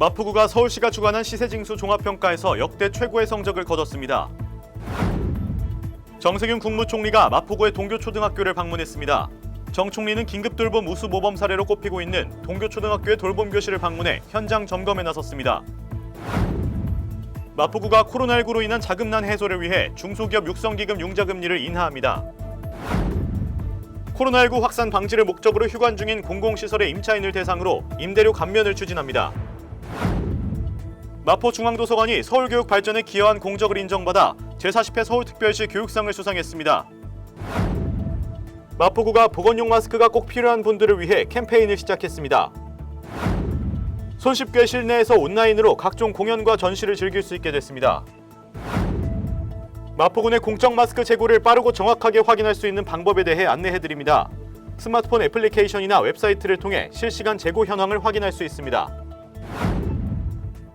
마포구가 서울시가 주관한 시세징수 종합평가에서 역대 최고의 성적을 거뒀습니다. 정세균 국무총리가 마포구의 동교초등학교를 방문했습니다. 정 총리는 긴급 돌봄 우수 모범 사례로 꼽히고 있는 동교초등학교의 돌봄교실을 방문해 현장 점검에 나섰습니다. 마포구가 코로나19로 인한 자금난 해소를 위해 중소기업 육성기금 융자금리를 인하합니다. 코로나19 확산 방지를 목적으로 휴관 중인 공공시설의 임차인을 대상으로 임대료 감면을 추진합니다. 마포중앙도서관이 서울교육 발전에 기여한 공적을 인정받아 제40회 서울특별시 교육상을 수상했습니다. 마포구가 보건용 마스크가 꼭 필요한 분들을 위해 캠페인을 시작했습니다. 손쉽게 실내에서 온라인으로 각종 공연과 전시를 즐길 수 있게 됐습니다. 마포군의 공적 마스크 재고를 빠르고 정확하게 확인할 수 있는 방법에 대해 안내해드립니다. 스마트폰 애플리케이션이나 웹사이트를 통해 실시간 재고 현황을 확인할 수 있습니다.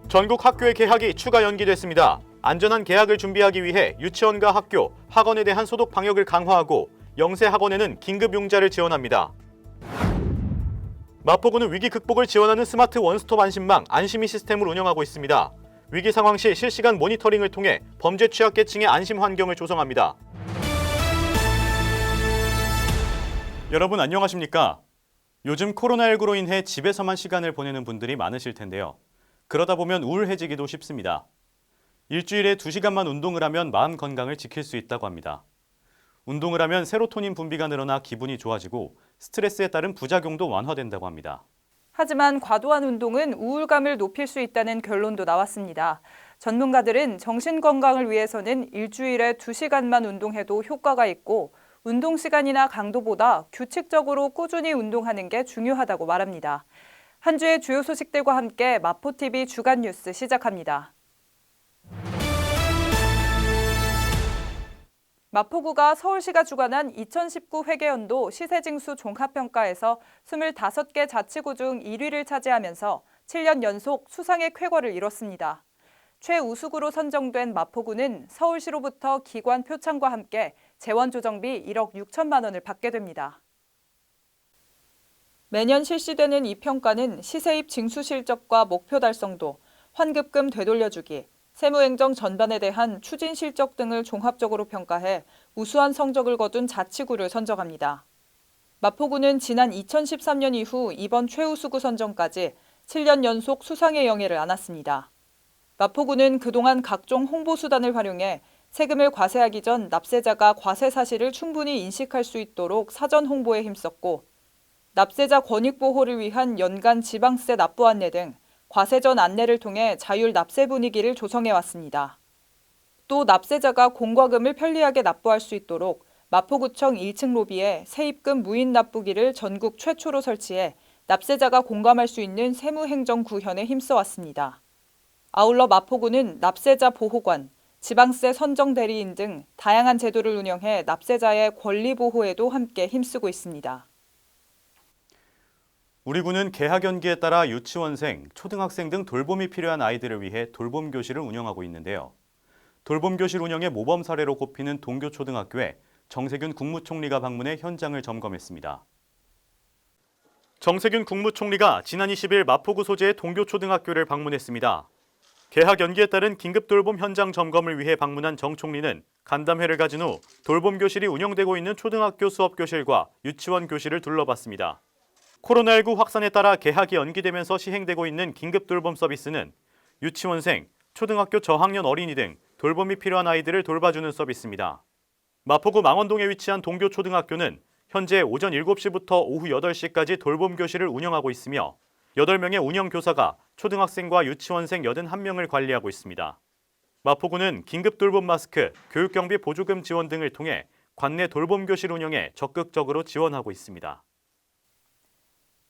전국 학교의 개학이 추가 연기됐습니다. 안전한 개학을 준비하기 위해 유치원과 학교, 학원에 대한 소독 방역을 강화하고 영세 학원에는 긴급 융자를 지원합니다. 마포구는 위기 극복을 지원하는 스마트 원스톱 안심망 안심이 시스템을 운영하고 있습니다. 위기 상황 시 실시간 모니터링을 통해 범죄 취약계층의 안심 환경을 조성합니다. 여러분 안녕하십니까? 요즘 코로나19로 인해 집에서만 시간을 보내는 분들이 많으실 텐데요. 그러다 보면 우울해지기도 쉽습니다. 일주일에 2시간만 운동을 하면 마음 건강을 지킬 수 있다고 합니다. 운동을 하면 세로토닌 분비가 늘어나 기분이 좋아지고 스트레스에 따른 부작용도 완화된다고 합니다. 하지만 과도한 운동은 우울감을 높일 수 있다는 결론도 나왔습니다. 전문가들은 정신 건강을 위해서는 일주일에 2시간만 운동해도 효과가 있고 운동 시간이나 강도보다 규칙적으로 꾸준히 운동하는 게 중요하다고 말합니다. 한 주의 주요 소식들과 함께 마포TV 주간 뉴스 시작합니다. 마포구가 서울시가 주관한 2019 회계연도 시세징수 종합평가에서 25개 자치구 중 1위를 차지하면서 7년 연속 수상의 쾌거를 이뤘습니다. 최우수구로 선정된 마포구는 서울시로부터 기관 표창과 함께 재원조정비 1억 6천만 원을 받게 됩니다. 매년 실시되는 이 평가는 시세입 징수 실적과 목표 달성도, 환급금 되돌려주기, 세무행정 전반에 대한 추진 실적 등을 종합적으로 평가해 우수한 성적을 거둔 자치구를 선정합니다. 마포구는 지난 2013년 이후 이번 최우수구 선정까지 7년 연속 수상의 영예를 안았습니다. 마포구는 그동안 각종 홍보 수단을 활용해 세금을 과세하기 전 납세자가 과세 사실을 충분히 인식할 수 있도록 사전 홍보에 힘썼고, 납세자 권익 보호를 위한 연간 지방세 납부 안내 등 과세 전 안내를 통해 자율 납세 분위기를 조성해 왔습니다. 또 납세자가 공과금을 편리하게 납부할 수 있도록 마포구청 1층 로비에 세입금 무인 납부기를 전국 최초로 설치해 납세자가 공감할 수 있는 세무행정 구현에 힘써 왔습니다. 아울러 마포구는 납세자 보호관, 지방세 선정 대리인 등 다양한 제도를 운영해 납세자의 권리 보호에도 함께 힘쓰고 있습니다. 우리 구는 개학 연기에 따라 유치원생, 초등학생 등 돌봄이 필요한 아이들을 위해 돌봄교실을 운영하고 있는데요. 돌봄교실 운영의 모범 사례로 꼽히는 동교초등학교에 정세균 국무총리가 방문해 현장을 점검했습니다. 정세균 국무총리가 지난 20일 마포구 소재의 동교초등학교를 방문했습니다. 개학 연기에 따른 긴급 돌봄 현장 점검을 위해 방문한 정 총리는 간담회를 가진 후 돌봄교실이 운영되고 있는 초등학교 수업교실과 유치원 교실을 둘러봤습니다. 코로나19 확산에 따라 개학이 연기되면서 시행되고 있는 긴급 돌봄 서비스는 유치원생, 초등학교 저학년 어린이 등 돌봄이 필요한 아이들을 돌봐주는 서비스입니다. 마포구 망원동에 위치한 동교초등학교는 현재 오전 7시부터 오후 8시까지 돌봄 교실을 운영하고 있으며 8명의 운영교사가 초등학생과 유치원생 81명을 관리하고 있습니다. 마포구는 긴급 돌봄 마스크, 교육경비 보조금 지원 등을 통해 관내 돌봄 교실 운영에 적극적으로 지원하고 있습니다.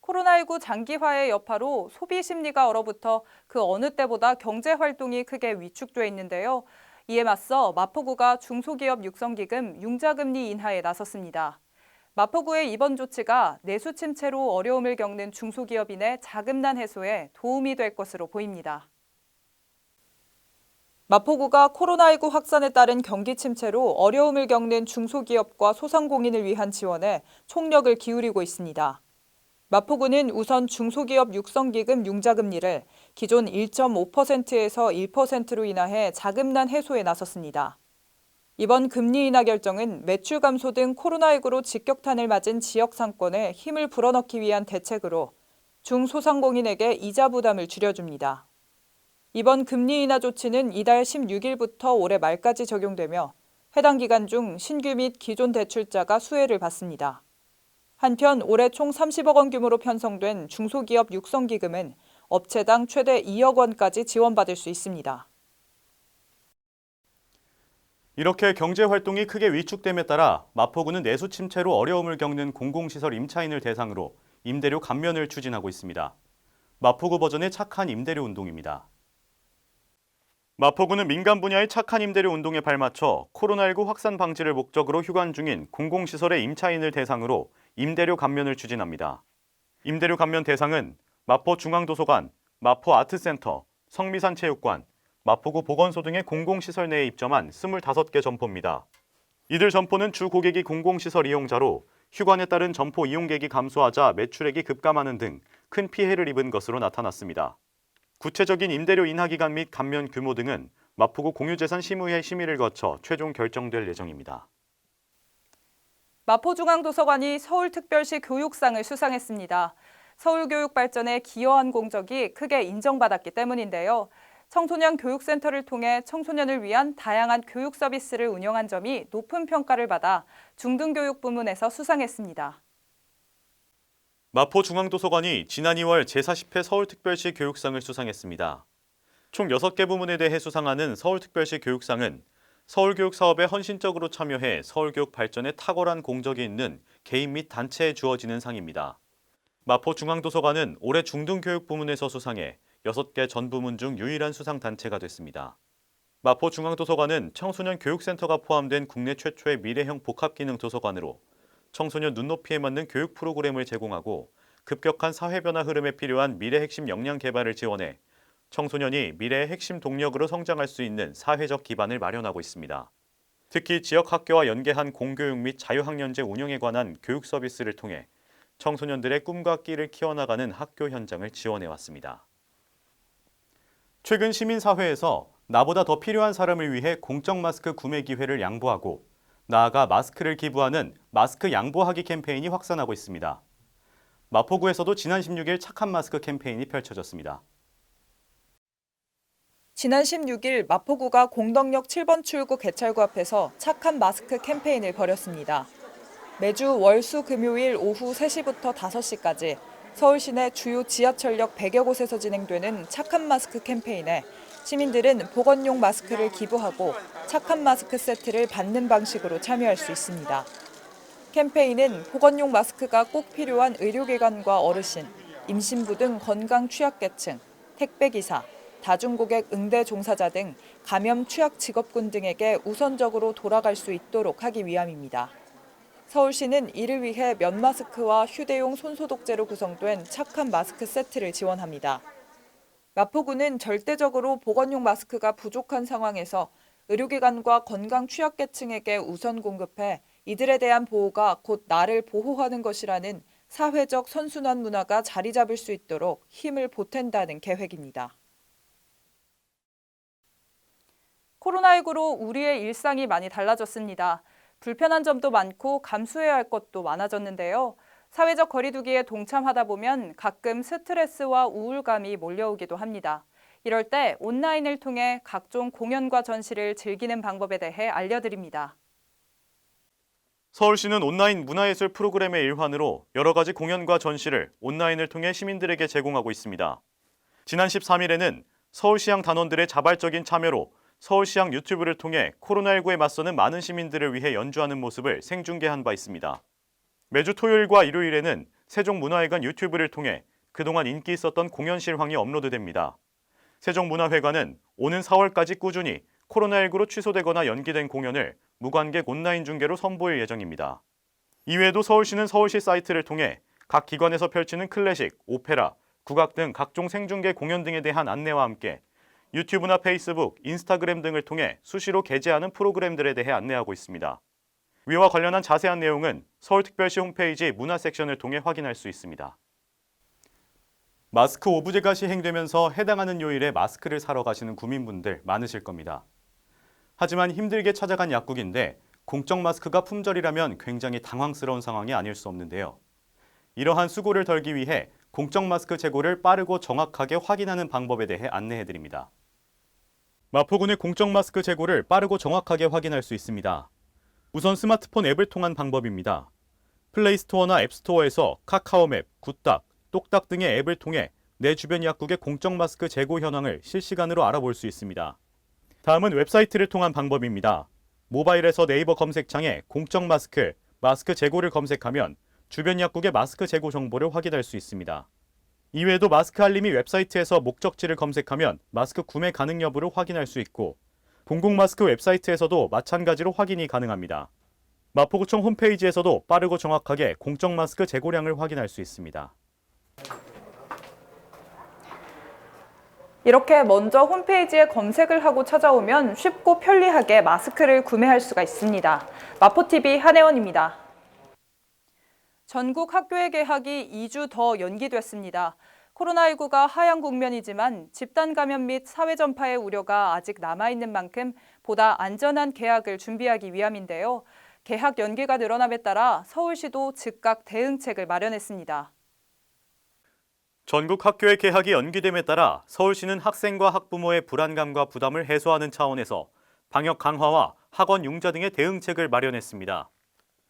코로나19 장기화의 여파로 소비 심리가 얼어붙어 그 어느 때보다 경제 활동이 크게 위축돼 있는데요. 이에 맞서 마포구가 중소기업 육성기금 융자금리 인하에 나섰습니다. 마포구의 이번 조치가 내수 침체로 어려움을 겪는 중소기업인의 자금난 해소에 도움이 될 것으로 보입니다. 마포구가 코로나19 확산에 따른 경기 침체로 어려움을 겪는 중소기업과 소상공인을 위한 지원에 총력을 기울이고 있습니다. 마포구는 우선 중소기업 육성기금 융자금리를 기존 1.5%에서 1%로 인하해 자금난 해소에 나섰습니다. 이번 금리 인하 결정은 매출 감소 등 코로나19로 직격탄을 맞은 지역 상권에 힘을 불어넣기 위한 대책으로 중소상공인에게 이자 부담을 줄여줍니다. 이번 금리 인하 조치는 이달 16일부터 올해 말까지 적용되며 해당 기간 중 신규 및 기존 대출자가 수혜를 받습니다. 한편 올해 총 30억 원 규모로 편성된 중소기업 육성기금은 업체당 최대 2억 원까지 지원받을 수 있습니다. 이렇게 경제 활동이 크게 위축됨에 따라 마포구는 내수 침체로 어려움을 겪는 공공시설 임차인을 대상으로 임대료 감면을 추진하고 있습니다. 마포구 버전의 착한 임대료 운동입니다. 마포구는 민간 분야의 착한 임대료 운동에 발맞춰 코로나19 확산 방지를 목적으로 휴관 중인 공공시설의 임차인을 대상으로 임대료 감면을 추진합니다. 임대료 감면 대상은 마포중앙도서관, 마포아트센터, 성미산체육관, 마포구 보건소 등의 공공시설 내에 입점한 25개 점포입니다. 이들 점포는 주 고객이 공공시설 이용자로 휴관에 따른 점포 이용객이 감소하자 매출액이 급감하는 등 큰 피해를 입은 것으로 나타났습니다. 구체적인 임대료 인하 기간 및 감면 규모 등은 마포구 공유재산심의회 심의를 거쳐 최종 결정될 예정입니다. 마포중앙도서관이 서울특별시 교육상을 수상했습니다. 서울교육 발전에 기여한 공적이 크게 인정받았기 때문인데요. 청소년 교육센터를 통해 청소년을 위한 다양한 교육 서비스를 운영한 점이 높은 평가를 받아 중등교육 부문에서 수상했습니다. 마포중앙도서관이 지난 2월 제40회 서울특별시 교육상을 수상했습니다. 총 6개 부문에 대해 수상하는 서울특별시 교육상은 서울교육 사업에 헌신적으로 참여해 서울교육 발전에 탁월한 공적이 있는 개인 및 단체에 주어지는 상입니다. 마포중앙도서관은 올해 중등교육 부문에서 수상해 6개 전 부문 중 유일한 수상 단체가 됐습니다. 마포중앙도서관은 청소년 교육센터가 포함된 국내 최초의 미래형 복합기능 도서관으로 청소년 눈높이에 맞는 교육 프로그램을 제공하고 급격한 사회 변화 흐름에 필요한 미래 핵심 역량 개발을 지원해 청소년이 미래의 핵심 동력으로 성장할 수 있는 사회적 기반을 마련하고 있습니다. 특히 지역 학교와 연계한 공교육 및 자유학년제 운영에 관한 교육 서비스를 통해 청소년들의 꿈과 끼를 키워나가는 학교 현장을 지원해왔습니다. 최근 시민사회에서 나보다 더 필요한 사람을 위해 공적 마스크 구매 기회를 양보하고 나아가 마스크를 기부하는 마스크 양보하기 캠페인이 확산하고 있습니다. 마포구에서도 지난 16일 착한 마스크 캠페인이 펼쳐졌습니다. 지난 16일 마포구가 공덕역 7번 출구 개찰구 앞에서 착한 마스크 캠페인을 벌였습니다. 매주 월, 수, 금요일 오후 3시부터 5시까지 서울시내 주요 지하철역 100여 곳에서 진행되는 착한 마스크 캠페인에 시민들은 보건용 마스크를 기부하고 착한 마스크 세트를 받는 방식으로 참여할 수 있습니다. 캠페인은 보건용 마스크가 꼭 필요한 의료기관과 어르신, 임신부 등 건강 취약계층, 택배기사, 다중고객 응대 종사자 등 감염 취약 직업군 등에게 우선적으로 돌아갈 수 있도록 하기 위함입니다. 서울시는 이를 위해 면 마스크와 휴대용 손소독제로 구성된 착한 마스크 세트를 지원합니다. 마포구는 절대적으로 보건용 마스크가 부족한 상황에서 의료기관과 건강 취약계층에게 우선 공급해 이들에 대한 보호가 곧 나를 보호하는 것이라는 사회적 선순환 문화가 자리 잡을 수 있도록 힘을 보탠다는 계획입니다. 코로나19로 우리의 일상이 많이 달라졌습니다. 불편한 점도 많고 감수해야 할 것도 많아졌는데요. 사회적 거리두기에 동참하다 보면 가끔 스트레스와 우울감이 몰려오기도 합니다. 이럴 때 온라인을 통해 각종 공연과 전시를 즐기는 방법에 대해 알려드립니다. 서울시는 온라인 문화예술 프로그램의 일환으로 여러 가지 공연과 전시를 온라인을 통해 시민들에게 제공하고 있습니다. 지난 13일에는 서울시향 단원들의 자발적인 참여로 서울시향 유튜브를 통해 코로나19에 맞서는 많은 시민들을 위해 연주하는 모습을 생중계한 바 있습니다. 매주 토요일과 일요일에는 세종문화회관 유튜브를 통해 그동안 인기 있었던 공연 실황이 업로드됩니다. 세종문화회관은 오는 4월까지 꾸준히 코로나19로 취소되거나 연기된 공연을 무관객 온라인 중계로 선보일 예정입니다. 이외에도 서울시는 서울시 사이트를 통해 각 기관에서 펼치는 클래식, 오페라, 국악 등 각종 생중계 공연 등에 대한 안내와 함께 유튜브나 페이스북, 인스타그램 등을 통해 수시로 게재하는 프로그램들에 대해 안내하고 있습니다. 위와 관련한 자세한 내용은 서울특별시 홈페이지 문화 섹션을 통해 확인할 수 있습니다. 마스크 오브제가 시행되면서 해당하는 요일에 마스크를 사러 가시는 구민분들 많으실 겁니다. 하지만 힘들게 찾아간 약국인데 공적 마스크가 품절이라면 굉장히 당황스러운 상황이 아닐 수 없는데요. 이러한 수고를 덜기 위해 공적 마스크 재고를 빠르고 정확하게 확인하는 방법에 대해 안내해드립니다. 마포군의 공적 마스크 재고를 빠르고 정확하게 확인할 수 있습니다. 우선 스마트폰 앱을 통한 방법입니다. 플레이스토어나 앱스토어에서 카카오맵, 굿딱, 똑딱 등의 앱을 통해 내 주변 약국의 공적 마스크 재고 현황을 실시간으로 알아볼 수 있습니다. 다음은 웹사이트를 통한 방법입니다. 모바일에서 네이버 검색창에 공적 마스크, 마스크 재고를 검색하면 주변 약국의 마스크 재고 정보를 확인할 수 있습니다. 이외에도 마스크 알림이 웹사이트에서 목적지를 검색하면 마스크 구매 가능 여부를 확인할 수 있고 공공마스크 웹사이트에서도 마찬가지로 확인이 가능합니다. 마포구청 홈페이지에서도 빠르고 정확하게 공적 마스크 재고량을 확인할 수 있습니다. 이렇게 먼저 홈페이지에 검색을 하고 찾아오면 쉽고 편리하게 마스크를 구매할 수가 있습니다. 마포TV 한혜원입니다. 전국 학교의 개학이 2주 더 연기됐습니다. 코로나19가 하향 국면이지만 집단 감염 및 사회 전파의 우려가 아직 남아있는 만큼 보다 안전한 개학을 준비하기 위함인데요. 개학 연기가 늘어남에 따라 서울시도 즉각 대응책을 마련했습니다. 전국 학교의 개학이 연기됨에 따라 서울시는 학생과 학부모의 불안감과 부담을 해소하는 차원에서 방역 강화와 학원 융자 등의 대응책을 마련했습니다.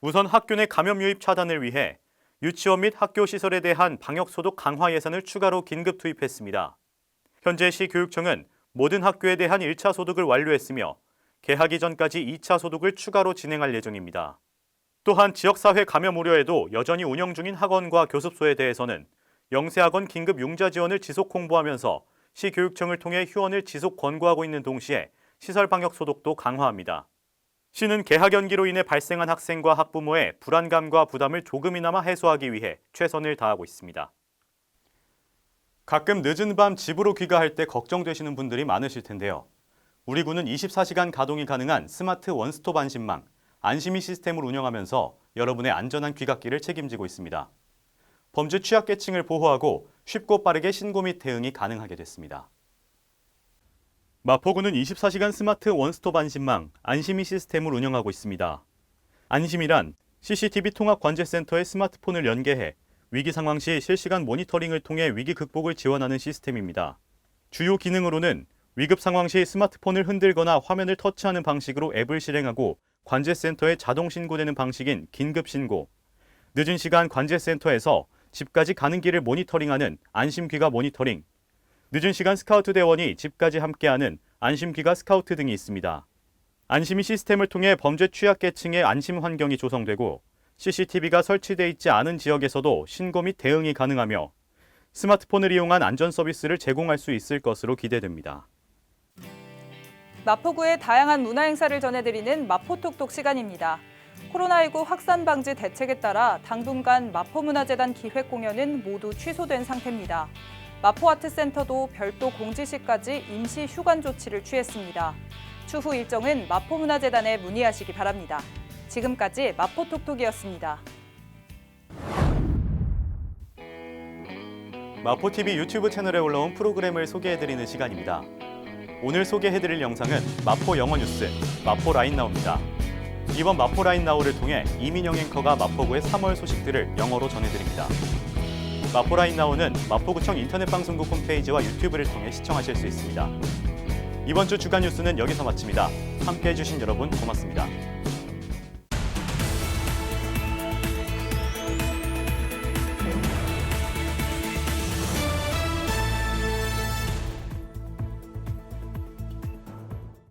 우선 학교 내 감염 유입 차단을 위해 유치원 및 학교 시설에 대한 방역 소독 강화 예산을 추가로 긴급 투입했습니다. 현재 시 교육청은 모든 학교에 대한 1차 소독을 완료했으며 개학 이전까지 2차 소독을 추가로 진행할 예정입니다. 또한 지역사회 감염 우려에도 여전히 운영 중인 학원과 교습소에 대해서는 영세학원 긴급 융자 지원을 지속 홍보하면서 시 교육청을 통해 휴원을 지속 권고하고 있는 동시에 시설 방역 소독도 강화합니다. 시는 개학 연기로 인해 발생한 학생과 학부모의 불안감과 부담을 조금이나마 해소하기 위해 최선을 다하고 있습니다. 가끔 늦은 밤 집으로 귀가할 때 걱정되시는 분들이 많으실 텐데요. 우리 군은 24시간 가동이 가능한 스마트 원스톱 안심망, 안심이 시스템을 운영하면서 여러분의 안전한 귀갓길을 책임지고 있습니다. 범죄 취약계층을 보호하고 쉽고 빠르게 신고 및 대응이 가능하게 됐습니다. 마포구는 24시간 스마트 원스톱 안심망, 안심이 시스템을 운영하고 있습니다. 안심이란 CCTV 통합 관제센터에 스마트폰을 연계해 위기 상황 시 실시간 모니터링을 통해 위기 극복을 지원하는 시스템입니다. 주요 기능으로는 위급 상황 시 스마트폰을 흔들거나 화면을 터치하는 방식으로 앱을 실행하고 관제센터에 자동 신고되는 방식인 긴급 신고, 늦은 시간 관제센터에서 집까지 가는 길을 모니터링하는 안심귀가 모니터링, 늦은 시간 스카우트 대원이 집까지 함께하는 안심귀가 스카우트 등이 있습니다. 안심이 시스템을 통해 범죄 취약계층의 안심 환경이 조성되고 CCTV가 설치되어 있지 않은 지역에서도 신고 및 대응이 가능하며 스마트폰을 이용한 안전 서비스를 제공할 수 있을 것으로 기대됩니다. 마포구의 다양한 문화 행사를 전해드리는 마포톡톡 시간입니다. 코로나19 확산 방지 대책에 따라 당분간 마포문화재단 기획 공연은 모두 취소된 상태입니다. 마포아트센터도 별도 공지 시까지 임시 휴관 조치를 취했습니다. 추후 일정은 마포문화재단에 문의하시기 바랍니다. 지금까지 마포톡톡이었습니다. 마포TV 유튜브 채널에 올라온 프로그램을 소개해드리는 시간입니다. 오늘 소개해드릴 영상은 마포 영어 뉴스, 마포 라인 나우입니다. 이번 마포 라인 나우를 통해 이민영 앵커가 마포구의 3월 소식들을 영어로 전해드립니다. 마포 라인 나우는 마포구청 인터넷 방송국 홈페이지와 유튜브를 통해 시청하실 수 있습니다. 이번 주 주간 뉴스는 여기서 마칩니다. 함께해 주신 여러분 고맙습니다.